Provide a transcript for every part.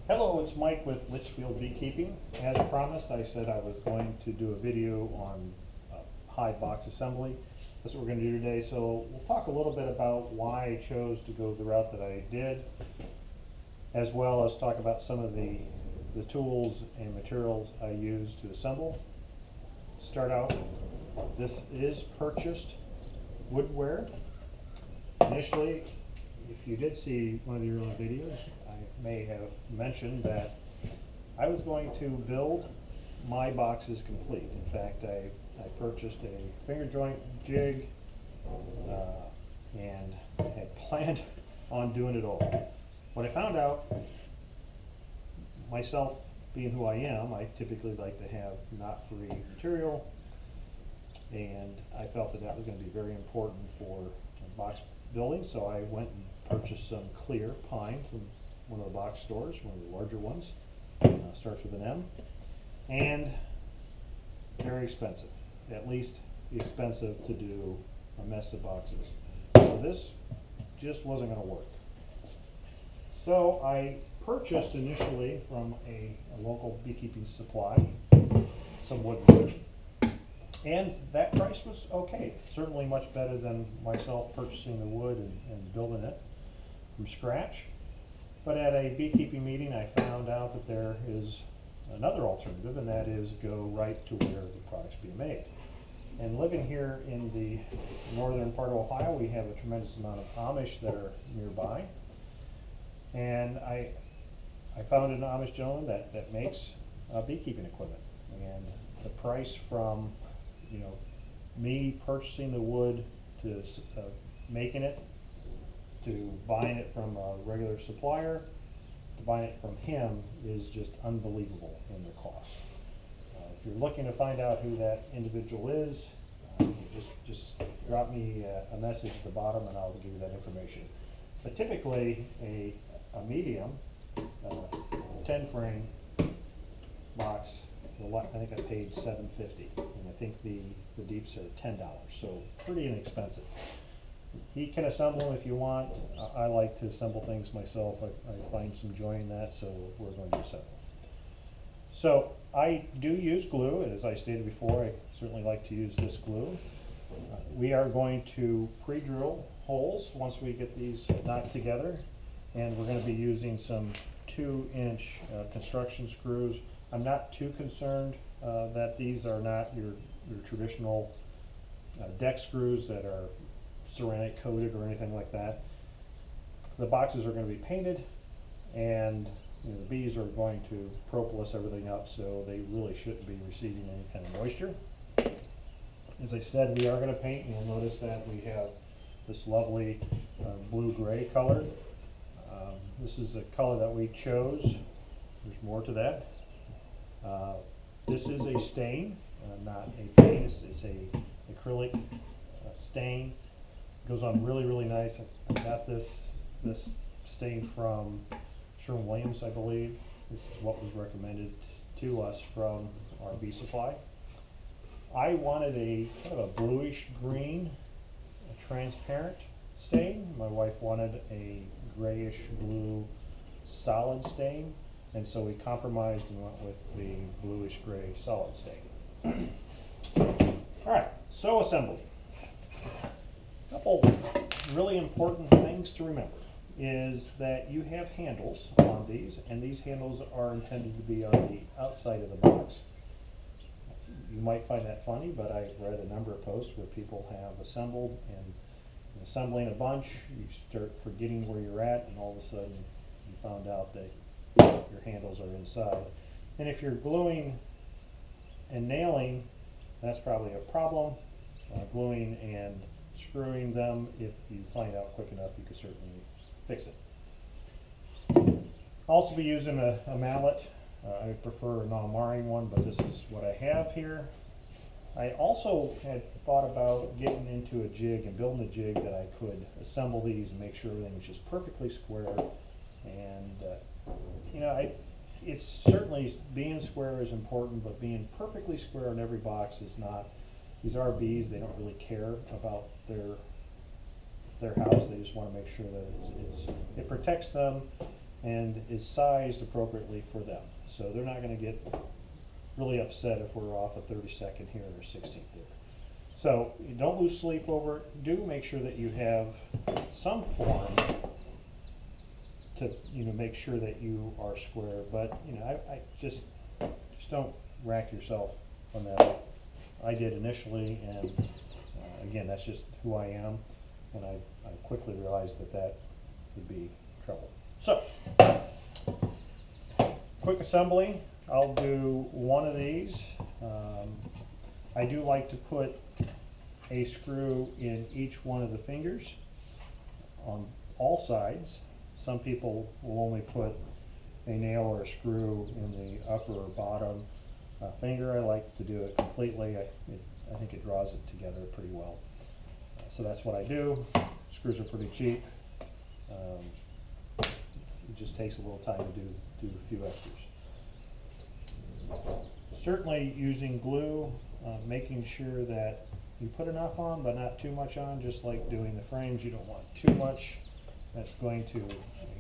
Hello, it's Mike with Litchfield Beekeeping. As promised, I said I was going to do a video on hive box assembly. That's what we're going to do today. So we'll talk a little bit about why I chose to go the route that I did, as well as talk about some of the tools and materials I used to assemble. Start out, this is purchased woodware. Initially, if you did see one of the earlier videos, I may have mentioned that I was going to build my boxes complete. In fact, I purchased a finger joint jig and had planned on doing it all. What I found out, myself being who I am, I typically like to have knot-free material, and I felt that that was going to be very important for box building, so I went and purchased some clear pine from one of the box stores, one of the larger ones. Starts with an M, and very expensive, at least expensive to do a mess of boxes. So this just wasn't going to work. So I purchased initially from a local beekeeping supply some wood, and that price was okay. Certainly much better than myself purchasing the wood and building it from scratch. But at a beekeeping meeting, I found out that there is another alternative, and that is go right to where the product's being made. And living here in the northern part of Ohio, we have a tremendous amount of Amish that are nearby. And I found an Amish gentleman that makes beekeeping equipment. And the price from me purchasing the wood to making it, to buying it from a regular supplier, to buying it from him is just unbelievable in the cost. If you're looking to find out who that individual is, just drop me a message at the bottom and I'll give you that information. But typically a medium 10 frame box, I think I paid $7.50, and I think the deeps are $10, so pretty inexpensive. He can assemble them if you want. I like to assemble things myself. I find some joy in that, so we're going to assemble. So I do use glue, as I stated before. I certainly like to use this glue. We are going to pre-drill holes once we get these knocked together, and we're going to be using some 2-inch construction screws. I'm not too concerned that these are not your traditional deck screws that are ceramic coated or anything like that. The boxes are going to be painted, and the bees are going to propolis everything up, so they really shouldn't be receiving any kind of moisture. As I said, we are going to paint, and you'll notice that we have this lovely blue-gray color. This is a color that we chose. There's more to that. This is a stain, not a paint. It's a acrylic stain. Goes on really, really nice. I got this stain from Sherwin-Williams, I believe. This is what was recommended to us from our bee supply. I wanted a kind of a bluish green, a transparent stain. My wife wanted a grayish blue solid stain, and so we compromised and went with the bluish gray solid stain. All right, so assembly. A couple really important things to remember is that you have handles on these, and these handles are intended to be on the outside of the box. You might find that funny, but I've read a number of posts where people have assembled, and assembling a bunch, you start forgetting where you're at, and all of a sudden you found out that your handles are inside. And if you're gluing and nailing, that's probably a problem. Gluing and screwing them, if you find out quick enough, you can certainly fix it. I'll also be using a mallet. I prefer a non-marring one, but this is what I have here. I also had thought about getting into a jig and building a jig that I could assemble these and make sure everything was just perfectly square. And it's certainly being square is important, but being perfectly square in every box is not. These are bees; they don't really care about their house. They just want to make sure that it protects them and is sized appropriately for them. So they're not going to get really upset if we're off a 32nd here or 16th there. So you don't lose sleep over it. Do make sure that you have some form to make sure that you are square. But I just don't rack yourself on that. I did initially, and again, that's just who I am, and I quickly realized that would be trouble. So quick assembly. I'll do one of these. I do like to put a screw in each one of the fingers on all sides. Some people will only put a nail or a screw in the upper or bottom finger. I like to do it completely. I think it draws it together pretty well. So that's what I do. Screws are pretty cheap. It just takes a little time to do a few extras. Certainly using glue, making sure that you put enough on but not too much on, just like doing the frames. You don't want too much. That's going to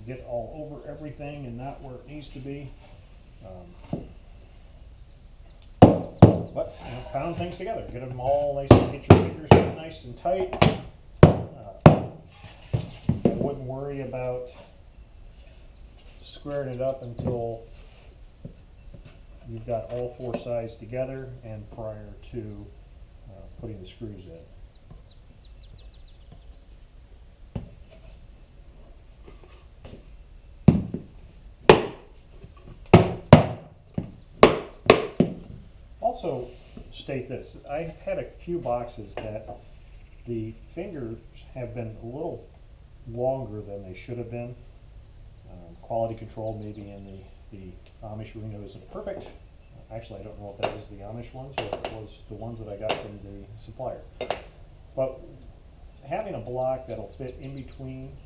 get all over everything and not where it needs to be. But pound things together. Get them all nice and get your fingers nice and tight. I wouldn't worry about squaring it up until you've got all four sides together and prior to putting the screws in. Also state this, I've had a few boxes that the fingers have been a little longer than they should have been. Quality control maybe in the Amish arena isn't perfect. Actually, I don't know if that was the Amish ones or if it was the ones that I got from the supplier. But having a block that'll fit in between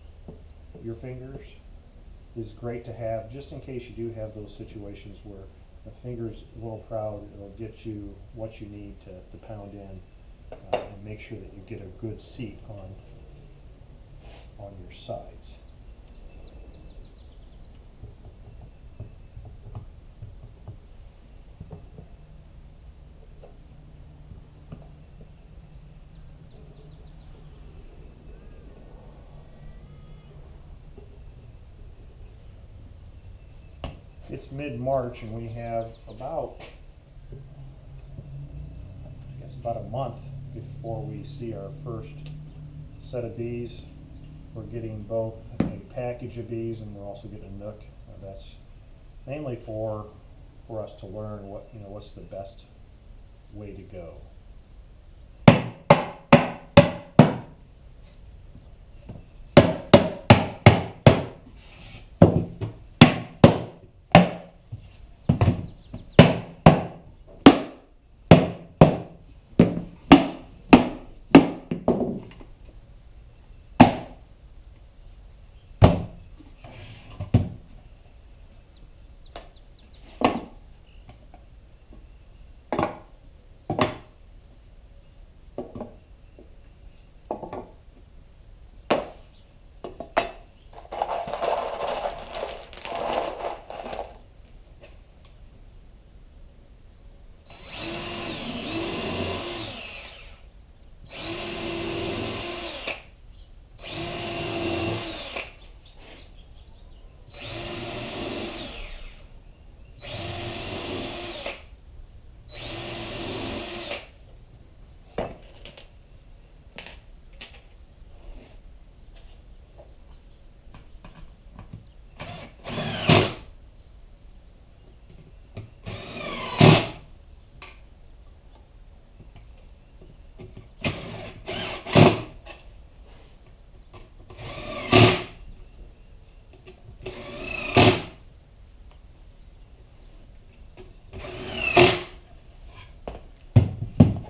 your fingers is great to have, just in case you do have those situations where the finger's a little proud. It'll get you what you need to pound in and make sure that you get a good seat on your sides. It's mid-March and we have about a month before we see our first set of bees. We're getting both a package of bees and we're also getting a nook. That's mainly for us to learn what's the best way to go.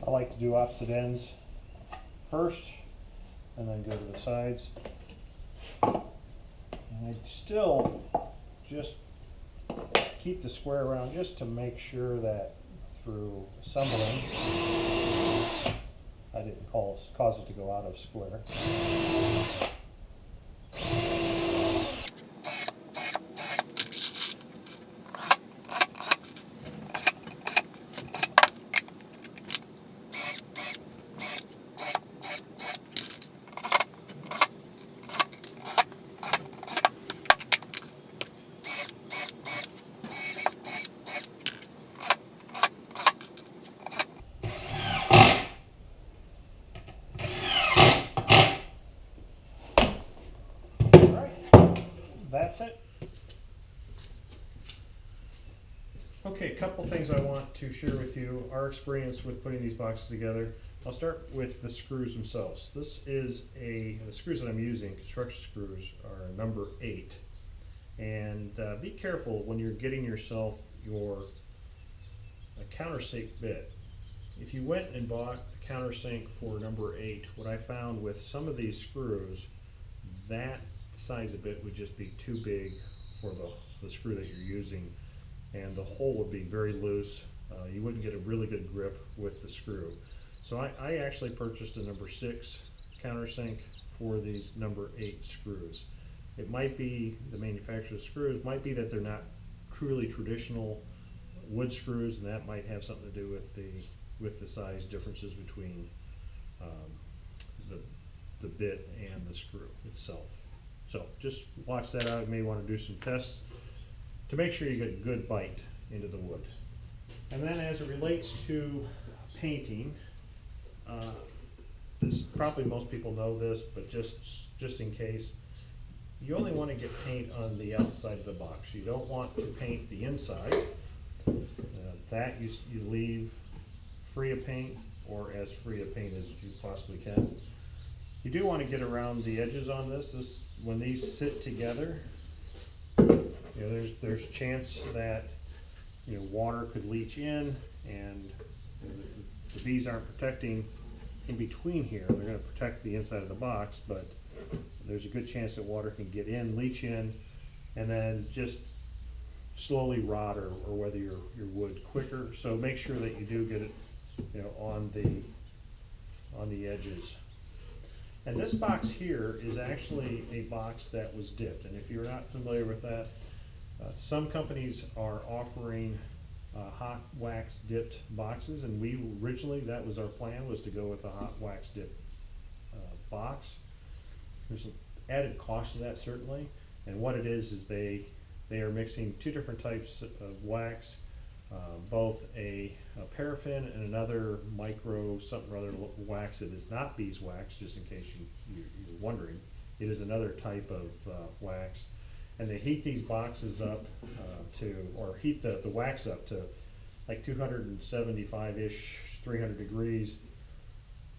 I like to do opposite ends first and then go to the sides. And I still just keep the square around just to make sure that through assembling I didn't cause it to go out of square. that's it. Okay, a couple things I want to share with you, our experience with putting these boxes together. I'll start with the screws themselves. This is the screws that I'm using, construction screws, are number 8. And be careful when you're getting yourself your countersink bit. If you went and bought a countersink for number 8, what I found with some of these screws, that size of bit would just be too big for the screw that you're using, and the hole would be very loose. You wouldn't get a really good grip with the screw. So I actually purchased a number 6 countersink for these number 8 screws. It might be the manufacturer's screws, might be that they're not truly traditional wood screws, and that might have something to do with the size differences between the bit and the screw itself. So just watch that out. You may want to do some tests to make sure you get a good bite into the wood. And then as it relates to painting, this probably most people know this, but just in case, you only want to get paint on the outside of the box. You don't want to paint the inside. That you leave free of paint, or as free of paint as you possibly can. You do want to get around the edges on this. When these sit together, there's chance that water could leach in, and the bees aren't protecting in between here. They're going to protect the inside of the box, but there's a good chance that water can get in, leach in, and then just slowly rot or weather your wood quicker. So make sure that you do get it on the edges. And this box here is actually a box that was dipped, and if you're not familiar with that, some companies are offering hot wax dipped boxes, and we originally, that was our plan, was to go with a hot wax dipped box. There's an added cost to that, certainly, and what it is they are mixing 2 different types of wax, both a paraffin and another micro something or other wax that is not beeswax, just in case you're wondering. It is another type of wax, and they heat these boxes up or heat the wax up to like 275-ish, 300 degrees,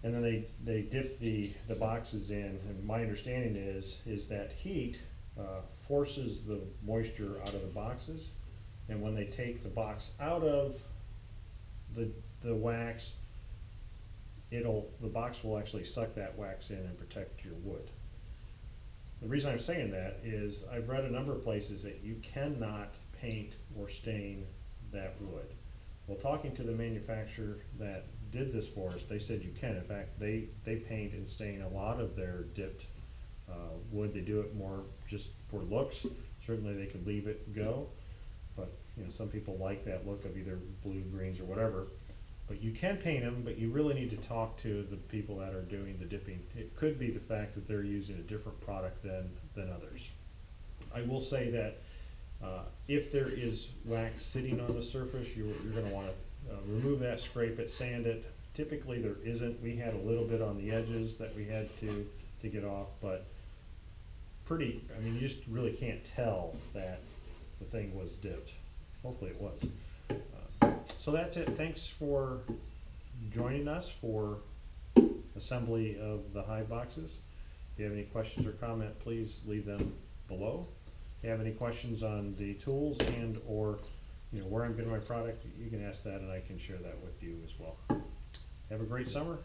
and then they dip the boxes in, and my understanding is that heat forces the moisture out of the boxes, and when they take the box out of the wax, the box will actually suck that wax in and protect your wood. The reason I'm saying that is I've read a number of places that you cannot paint or stain that wood. Well, talking to the manufacturer that did this for us, they said you can. In fact, they paint and stain a lot of their dipped wood. They do it more just for looks. Certainly they could leave it go, but some people like that look of either blue, greens, or whatever. But you can paint them, but you really need to talk to the people that are doing the dipping. It could be the fact that they're using a different product than others. I will say that if there is wax sitting on the surface, you're going to want to remove that, scrape it, sand it. Typically there isn't. We had a little bit on the edges that we had to get off, but you just really can't tell that the thing was dipped. Hopefully it was. So that's it. Thanks for joining us for assembly of the hive boxes. If you have any questions or comment, please leave them below. If you have any questions on the tools and or where I'm getting my product, you can ask that and I can share that with you as well. Have a great summer.